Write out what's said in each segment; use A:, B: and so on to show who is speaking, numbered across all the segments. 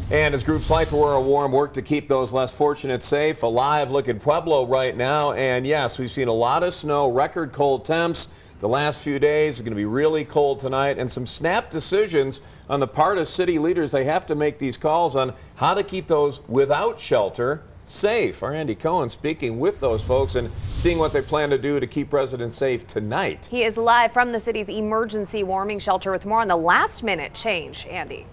A: And as groups like Aurora Warm work to keep those less fortunate safe, a live look at Pueblo right now. And yes, we've seen a lot of snow, record cold temps the last few days. It's going to be really cold tonight, and some snap decisions on the part of city leaders. They have to make these calls on how to keep those without shelter safe. Our Andy KOEN speaking with those folks and seeing what they plan to do to keep residents safe tonight.
B: He is live from the city's emergency warming shelter with more on the last minute change. Andy.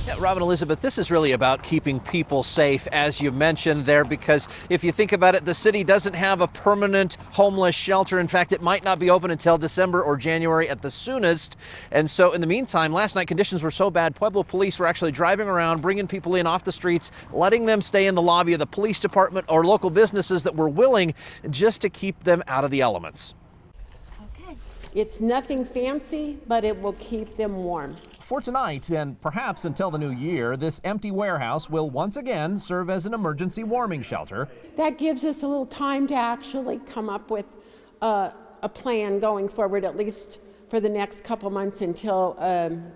C: Yeah, Robin, Elizabeth, this is really about keeping people safe, as you mentioned there, because if you think about it, the city doesn't have a permanent homeless shelter. In fact, it might not be open until December or January at the soonest. And so in the meantime, last night conditions were so bad, Pueblo police were actually driving around, bringing people in off the streets, letting them stay in the lobby of the police department or local businesses that were willing, just to keep them out of the elements.
D: It's nothing fancy, but it will keep them warm.
C: For tonight, and perhaps until the new year, this empty warehouse will once again serve as an emergency warming shelter.
D: That gives us a little time to actually come up with a plan going forward, at least for the next couple months until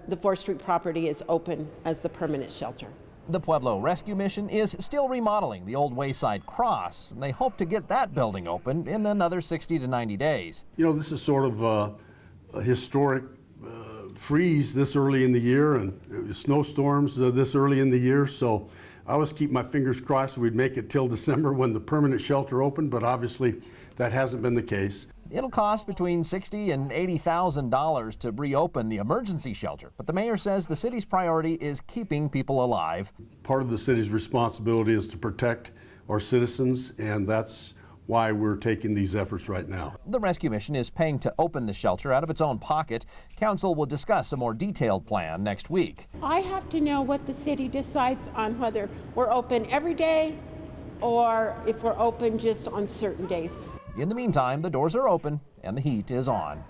D: the 4th Street property is open as the permanent shelter.
C: The Pueblo Rescue Mission is still remodeling the old Wayside Cross, and they hope to get that building open in another 60 to 90 days.
E: You know, this is sort of a historic freeze this early in the year, and snowstorms this early in the year, so I always keep my fingers crossed we'd make it till December when the permanent shelter opened, but obviously that hasn't been the case.
C: It'll cost between $60,000 and $80,000 to reopen the emergency shelter, but the mayor says the city's priority is keeping people alive.
E: Part of the city's responsibility is to protect our citizens, and that's why we're taking these efforts right now.
C: The rescue mission is paying to open the shelter out of its own pocket. Council will discuss a more detailed plan next week.
D: I have to know what the city decides on whether we're open every day or if we're open just on certain days.
C: In the meantime, the doors are open and the heat is on.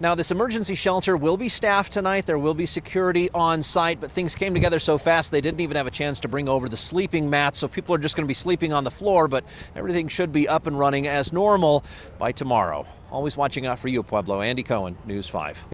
C: Now, this emergency shelter will be staffed tonight. There will be security on site, but things came together so fast they didn't even have a chance to bring over the sleeping mats, so people are just going to be sleeping on the floor, but everything should be up and running as normal by tomorrow. Always watching out for you, Pueblo. Andy KOEN, News 5.